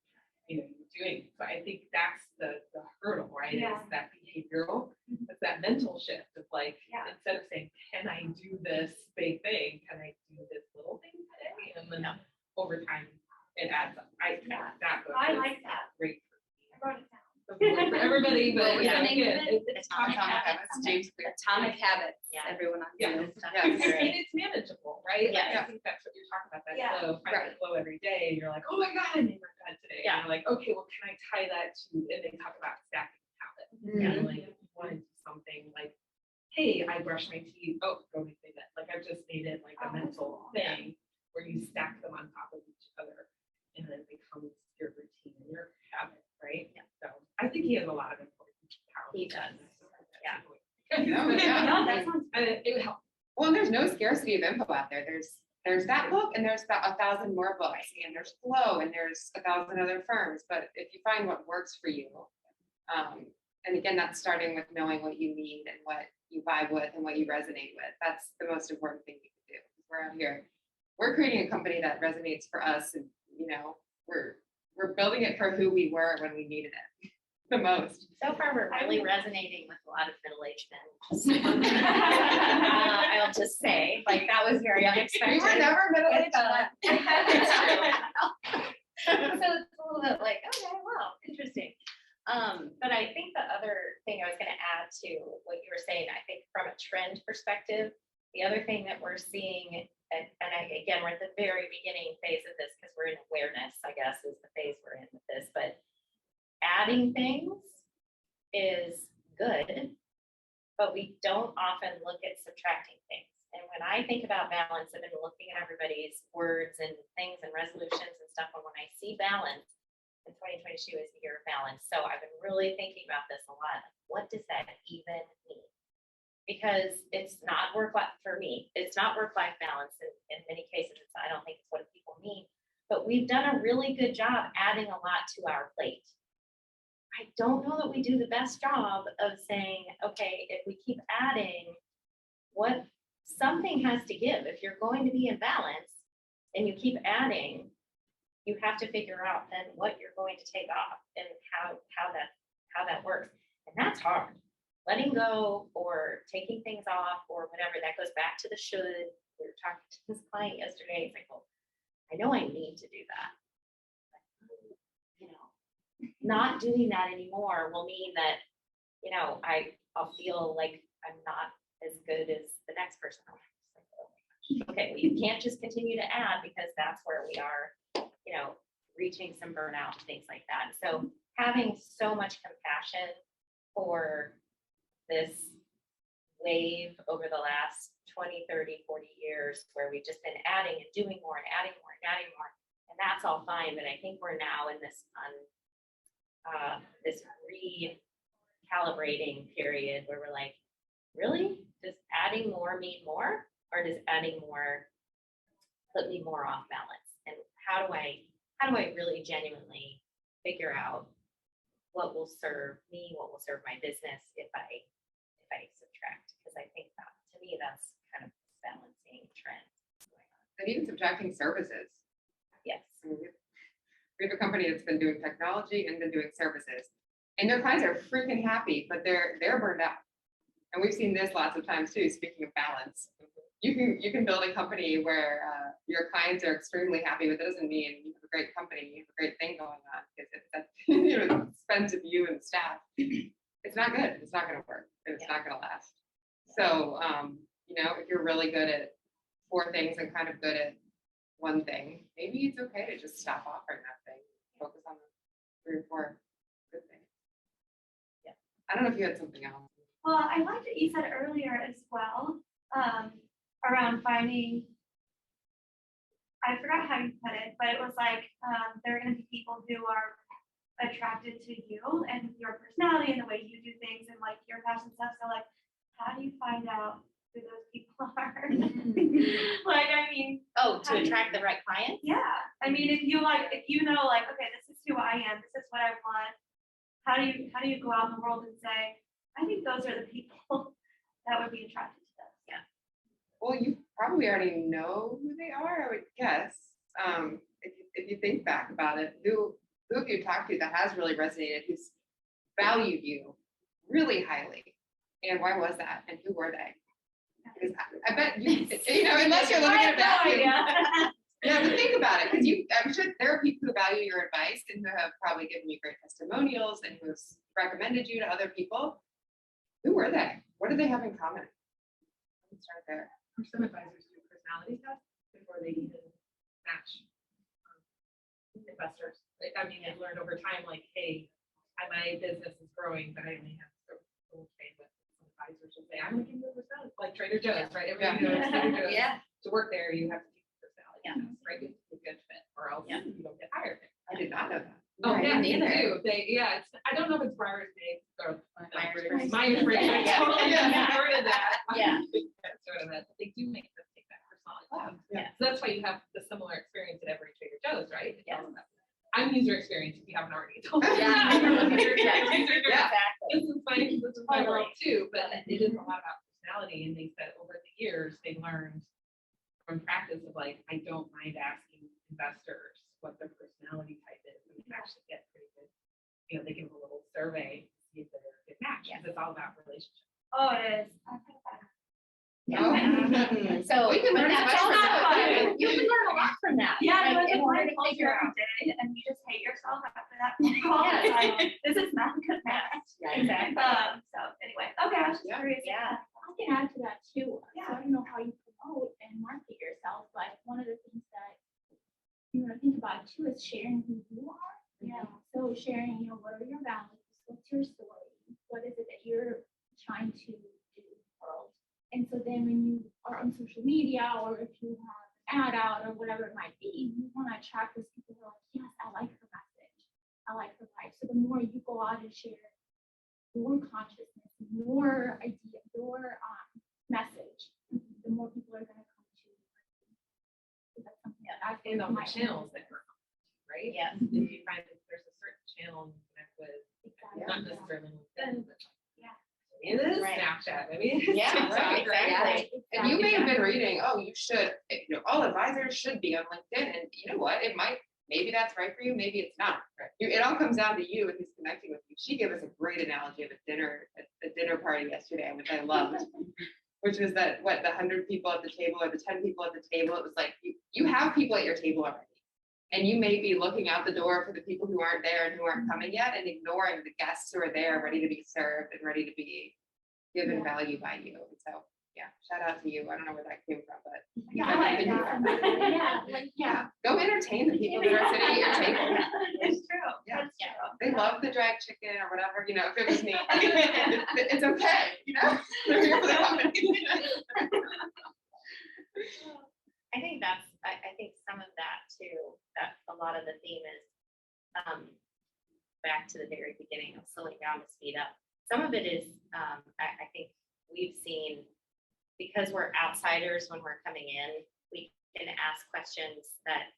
you know, you're doing. So I think that's the hurdle, right?
Yeah.
It's that behavioral, it's that mental shift of like, instead of saying, can I do this big thing? Can I do this little thing today? And then over time, it adds up. That book
I
is
like that.
great
I wrote it down.
for everybody, but
What's the
yeah,
name of
again,
it?
it's
Atomic
Atomic
Habits.
Habits.
Atomic Habits,
Yeah.
everyone on
Yeah.
Zoom.
And it's manageable, right? Like,
Yeah.
I think that's what you're talking about, that
Yeah.
flow, find the flow every day, and you're like, oh my God, I made my bed today.
Yeah.
And you're like, okay, well, can I tie that to, and they talk about stacking habits.
Mhm.
And like, if you want to do something like, hey, I brush my teeth, oh, go make my bed. Like, I've just made it like a mental thing where you stack them on top of each other, and then it becomes your routine and your habit, right?
Yeah.
So I think he has a lot of important power.
He does. Yeah.
No, that sounds
And it would help.
Well, and there's no scarcity of info out there. There's that book, and there's about 1,000 more books, and there's Flow, and there's 1,000 other firms. But if you find what works for you, and again, that's starting with knowing what you need and what you vibe with and what you resonate with. That's the most important thing you can do. We're out here, we're creating a company that resonates for us, and you know, we're building it for who we were when we needed it the most.
So far, we're really resonating with a lot of middle-aged men. I'll just say, like, that was very unexpected.
We were never middle-aged.
It's true. So it's a little bit like, okay, well, interesting. But I think the other thing I was going to add to what you were saying, I think from a trend perspective, the other thing that we're seeing, again, we're at the very beginning phase of this because we're in awareness, I guess, is the phase we're in with this, but adding things is good, but we don't often look at subtracting things. And when I think about balance, I've been looking at everybody's words and things and resolutions and stuff. And when I see balance, and 2022 is the year of balance. So I've been really thinking about this a lot. What does that even mean? Because it's not work-life, for me, it's not work-life balance. In many cases, I don't think it's what people mean. But we've done a really good job adding a lot to our plate. I don't know that we do the best job of saying, okay, if we keep adding, what something has to give. If you're going to be in balance and you keep adding, you have to figure out then what you're going to take off and how that works. And that's hard. Letting go or taking things off or whatever, that goes back to the should. We were talking to this client yesterday. It's like, well, I know I need to do that. But, you know, not doing that anymore will mean that, you know, I'll feel like I'm not as good as the next person. Okay, well, you can't just continue to add because that's where we are, you know, reaching some burnout, and things like that. So having so much compassion for this wave over the last 20, 30, 40 years where we've just been adding and doing more and adding more and adding more. And that's all fine, but I think we're now in this this recalibrating period where we're like, really? Does adding more mean more? Or does adding more put me more off balance? And how do I really genuinely figure out what will serve me, what will serve my business if I subtract? Because I think that, to me, that's kind of this balancing trend going on.
And even subtracting services.
Yes.
I mean, we have a company that's been doing technology and been doing services, and their clients are freaking happy, but they're burned out. And we've seen this lots of times too. Speaking of balance, you can build a company where your clients are extremely happy, but that doesn't mean you have a great company, you have a great thing going on. Because if that's the expense of you and the staff, it's not good. It's not going to work, and it's not going to last. So if you're really good at 4 things and kind of good at one thing, maybe it's okay to just stop offering that thing, focus on the 3 or 4 good things.
Yeah.
I don't know if you had something else.
Well, I liked what you said earlier as well, around finding, I forgot how you put it, but it was like, there are going to be people who are attracted to you and your personality and the way you do things and like your passion stuff. So like, how do you find out who those people are? Like, I mean,
To attract the right clients?
yeah. I mean, if you know, like, okay, this is who I am, this is what I want. How do you go out in the world and say, I think those are the people that would be attracted to this.
Yeah.
Well, you probably already know who they are, I would guess. If you think back about it, who have you talked to that has really resonated, who's valued you really highly? And why was that? And who were they? Because I bet unless you're looking at that. Yeah, but think about it, because I'm sure there are people who value your advice and who have probably given you great testimonials and who have recommended you to other people. Who were they? What do they have in common? Let's start there.
Some advisors do personality tests before they even match investors. I mean, I've learned over time, like, hey, my business is growing, but I only have so trade with some advisors will say, I'm going to give you a personality, like Trader Joe's, right? Everybody knows Trader Joe's.
Yeah.
To work there, you have to keep the personality,
Yeah.
right? It's a good fit, or else you don't get hired.
I did not know that.
Oh, yeah,
me
they
neither.
do. I don't know if it's Myers-Briggs or
Myers-Briggs.
Myers-Briggs. I
Yeah.
totally
Yeah.
started that.
Yeah.
Sort of that. They do make them take that personality test.
Yeah.
So that's why you have the similar experience at every Trader Joe's, right?
Yes.
I'm user experience if you haven't already told me.
Yeah.
Yeah.
Exactly.
This is my
Totally.
world too, but it is a lot about personality. And they said over the years, they learned from practice of like, I don't mind asking investors what their personality type is. And we actually get pretty good, they give a little survey to see if they're a good match.
Yeah.
Because it's all about relationships.
Oh, it is.
Yeah. So
We can learn
that's
so much
all
from
about- you can learn a lot from that.
Yeah,
like,
but
in
the
order
point
to figure out.
day, and you just hate yourself after that phone call.
Yeah.
It's like, this is not a good match.
Yeah, exactly.
So anyway, okay, I was just
Yeah.
curious.
Yeah.
I can add to that too. So I don't know how you promote and market yourself, but one of the things that you want to think about too is sharing who you are. Yeah. So sharing, what are your values? What's your story? What is it that you're trying to do in the world? And so then when you are on social media, or if you have an ad out or whatever it might be, you want to attract those people who are like, yes, I like her message. I like her life. So the more you go out and share your consciousness, your idea, your message, the more people are going to come to you. So that's something that I
And
feel
on the
might
channels that we're on, right?
Yes.
If you find that there's a certain channel you connect with,
exactly.
not necessarily LinkedIn, but
Yeah.
it is
Right.
Snapchat. I mean, it's
Yeah,
TikTok,
right,
right?
exactly.
And you may have been reading, you should, all advisors should be on LinkedIn. And you know what? Maybe that's right for you. Maybe it's not. It all comes down to you and who's connecting with you. She gave us a great analogy of a dinner party yesterday, which I loved, which was that, the 100 people at the table or the 10 people at the table, it was like, you have people at your table already. And you may be looking out the door for the people who aren't there and who aren't coming yet and ignoring the guests who are there, ready to be served and ready to be given value by you. And so, shout out to you. I don't know where that came from, but
Yeah, I like that.
Yeah.
go entertain entertain the people that are sitting at your table.
It's true.
Yeah.
That's true.
They love the drag chicken or whatever, you know, if it was me. It's okay, you know? They're here for the company.
I think I think some of that too, that a lot of the theme is, back to the very beginning of slowing down to speed up. Some of it is, I think we've seen, because we're outsiders when we're coming in, we can ask questions that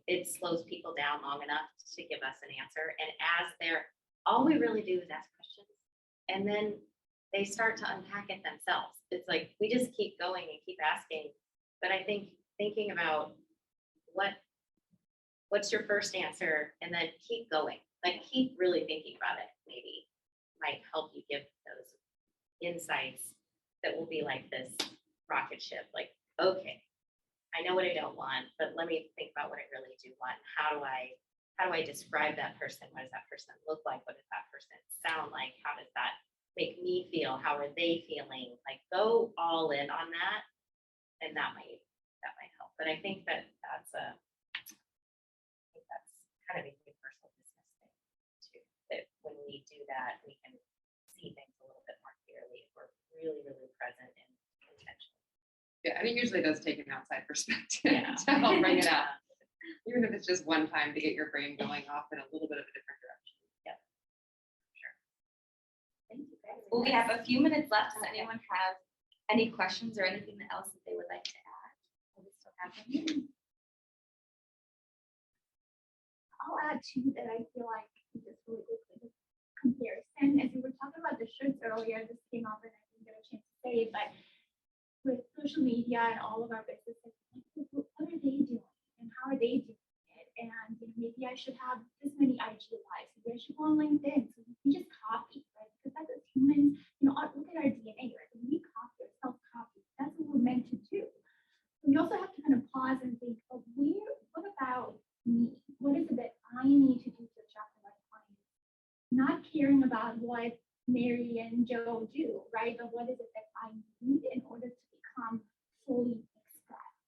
it slows people down long enough to give us an answer. And as all we really do is ask questions. And then they start to unpack it themselves. It's like, we just keep going and keep asking. But I think thinking about what's your first answer, and then keep going, like keep really thinking about it, maybe might help you give those insights that will be like this rocket ship. Like, okay, I know what I don't want, but let me think about what I really do want. How do I describe that person? What does that person look like? What does that person sound like? How does that make me feel? How are they feeling? Like, go all in on that, and that might help. But I think that's kind of a universal business thing too. That when we do that, we can see things a little bit more clearly if we're really, really present and intentional.
Yeah, and it usually does take an outside perspective
Yeah.
to help bring it up. Even if it's just one time to get your brain going off in a little bit of a different direction.
Yep. Sure. Thank you guys.
Well, we have a few minutes left. Does anyone have any questions or anything else that they would like to add? We still have them.
I'll add too that I feel like just really quickly, the comparison, as we were talking about the shirts earlier, this came up and I didn't get a chance to say it, but with social media and all of our businesses, what are they doing and how are they doing it? And maybe I should have this many IG lives. Maybe I should go on LinkedIn. So we just copy, right? Because that's as humans, look at our DNA, right? When we copy or self-copy, that's what we're meant to do. We also have to kind of pause and think, what about me? What is it that I need to do to attract the right clients? Not caring about what Mary and Joe do, right? But what is it that I need in order to become fully expressed,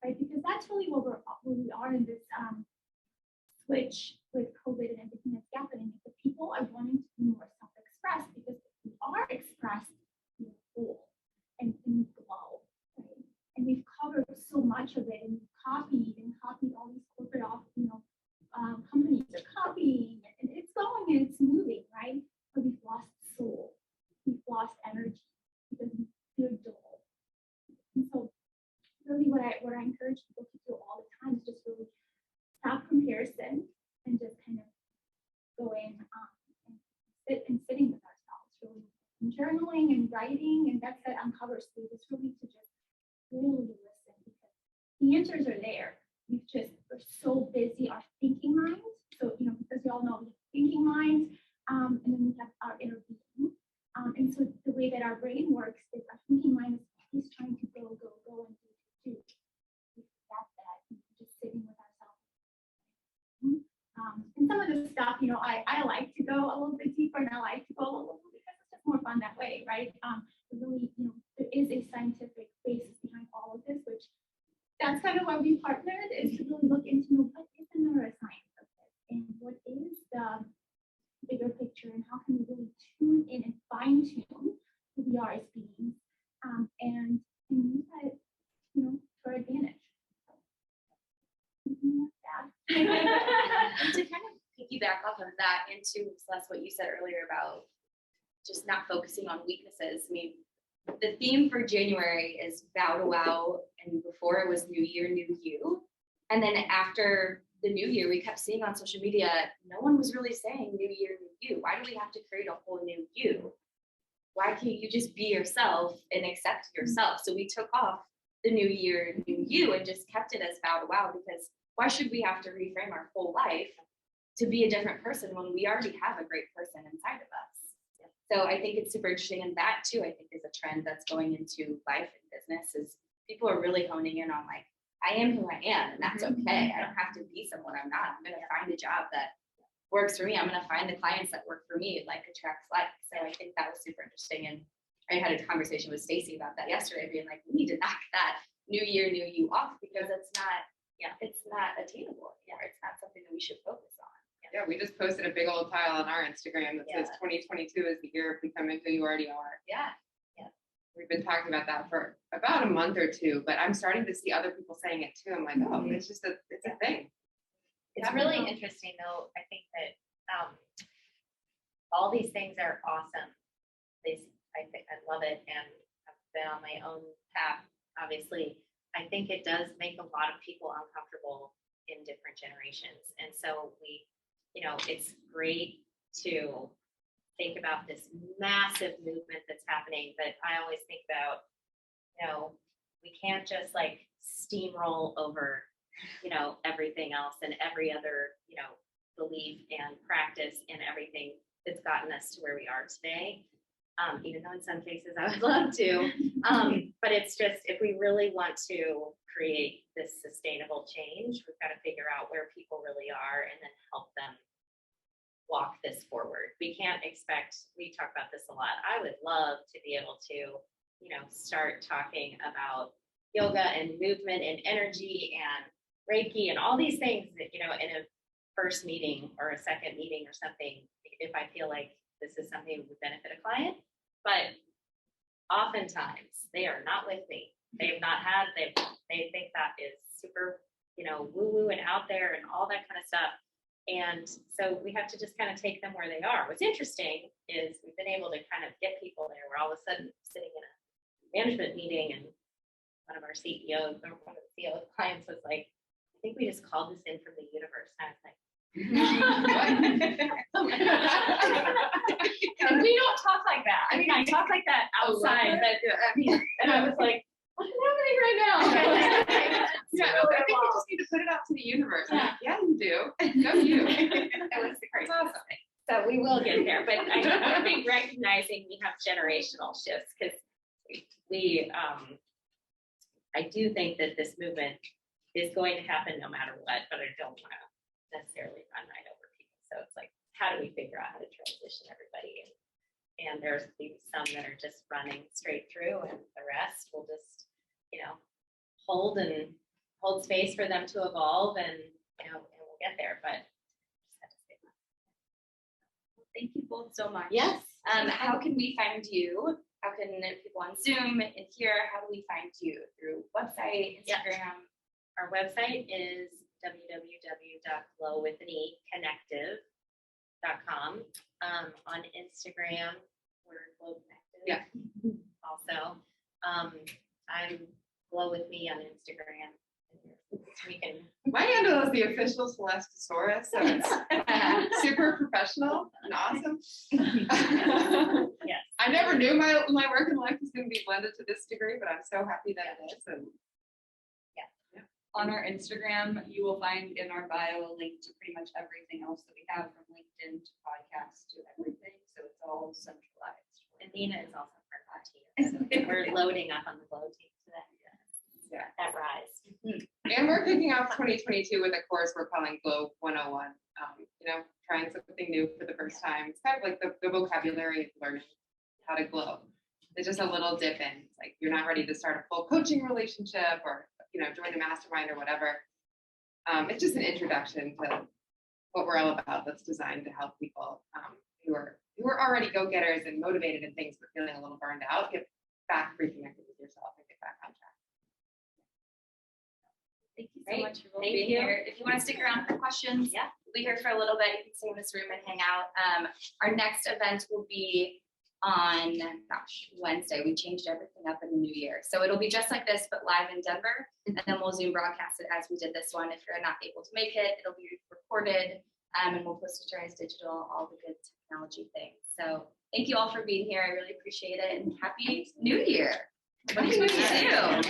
right? Because that's really where we are in this switch with COVID and everything that's happening. The people are wanting to be more self-expressed because we are expressed in whole and in glow, right? And we've covered so much of it, and we've copied all these corporate companies are copying, and it's going and it's moving, right? But we've lost soul, we've lost energy because we feel dull. And so, really, what I encourage people to do all the time is just really stop comparison and just kind of go in and sitting with ourselves, really, and journaling and writing, and that's that uncover state. It's really to just really listen, because the answers are there. We're so busy, our thinking minds. So, because we all know we have thinking minds, and then we have our inner being. And so the way that our brain works is our thinking mind is always trying to go, and do. We forget that, just sitting with ourselves. And some of the stuff, I like to go a little bit deeper, and I like to go a little bit, because it's just more fun that way, right? Really, there is a scientific basis behind all of this, which that's kind of why we partnered, is to really look into what is the neuroscience of this, and what is the bigger picture, and how can we really tune in and fine tune who we are as beings, and use that, to our advantage.
And to kind of piggyback off of that into Celeste, what you said earlier about just not focusing on weaknesses. I mean, the theme for January is vow to wow, and before it was New Year, New You. And then after the new year, we kept seeing on social media, no one was really saying New Year, New You. Why do we have to create a whole new you? Why can't you just be yourself and accept yourself? So we took off the New Year, New You, and just kept it as vow to wow, because why should we have to reframe our whole life to be a different person when we already have a great person inside of us? So I think it's super interesting, and that too, I think, is a trend that's going into life and business, is people are really honing in on, like, I am who I am, and that's okay. I don't have to be someone I'm not. I'm going to find a job that works for me. I'm going to find the clients that work for me, like attracts like. So I think that was super interesting. And I had a conversation with Stacy about that yesterday, being like, we need to knock that New Year, New You off, because it's not it's not attainable. Yeah, it's not something that we should focus on.
Yeah, we just posted a big old tile on our Instagram that says 2022 is the year of becoming who you already are.
Yeah.
We've been talking about that for about a month or two, but I'm starting to see other people saying it too. I'm like, oh, it's just it's a thing.
It's really interesting though. I think that all these things are awesome. I love it, and I've been on my own path. Obviously, I think it does make a lot of people uncomfortable in different generations, and so it's great to think about this massive movement that's happening. But I always think about, we can't just like steamroll over, everything else and every other, belief and practice and everything that's gotten us to where we are today. Even though in some cases I would love to, but it's just, if we really want to create this sustainable change, we've got to figure out where people really are and then help them walk this forward. We can't expect, we talk about this a lot. I would love to be able to, start talking about yoga and movement and energy and Reiki and all these things that, in a first meeting or a second meeting or something, if I feel like this is something that would benefit a client. But oftentimes they are not with me. They've not had, they think that is super, woo-woo and out there and all that kind of stuff. And so we have to just kind of take them where they are. What's interesting is we've been able to kind of get people there where all of a sudden sitting in a management meeting and one of our CEOs or one of the CEO clients was like, I think we just called this in from the universe. And I was like, and we don't talk like that. I mean, I talk like that outside, but and I was like, what's happening right now?
Yeah, I think we just need to put it out to the universe. Yeah, you do. Go you.
It was the craziest thing. So we will get there, but I think recognizing we have generational shifts because I do think that this movement is going to happen no matter what, but I don't want to necessarily run right over people. So it's like, how do we figure out how to transition everybody? And there's some that are just running straight through, and the rest will just, hold space for them to evolve, and and we'll get there. But
Thank you both so much.
yes,
How can we find you? How can people on Zoom and here, how do we find you? Through website, Instagram?
our website is www.glowewithneconnective.com. On Instagram, we're Glowe Connective.
Yeah.
Also, I'm Glowe with Me on Instagram. We can.
My handle is the official Celeste, so it's super professional and awesome.
Yes.
I never knew my work in life was going to be blended to this degree, but I'm so happy that it is. And
on our Instagram, you will find in our bio a link to pretty much everything else that we have, from LinkedIn to podcasts to everything. So it's all centralized.
And Nina is also part of our team. So we're loading up on the Glowe team today.
Yeah.
At Rise.
And we're kicking off 2022 with a course we're calling Glowe 101. Trying something new for the first time. It's kind of like the vocabulary of learning how to glow. It's just a little dip in. It's like you're not ready to start a full coaching relationship or join a mastermind or whatever. It's just an introduction to what we're all about. That's designed to help people who are already go-getters and motivated and things, but feeling a little burned out, get back reconnected with yourself and get back on track.
Thank you so
Great.
much for both
Thank
being
you.
here. If you want to stick around for questions, we'll be here for a little bit. You can stay in this room and hang out. Our next event will be on Wednesday. We changed everything up in the new year. So it'll be just like this, but live in Denver. And then we'll Zoom broadcast it as we did this one. If you're not able to make it, it'll be recorded and we'll post it to Rise Digital, all the good technology things. So thank you all for being here. I really appreciate it. And Happy New Year.
Happy New Year.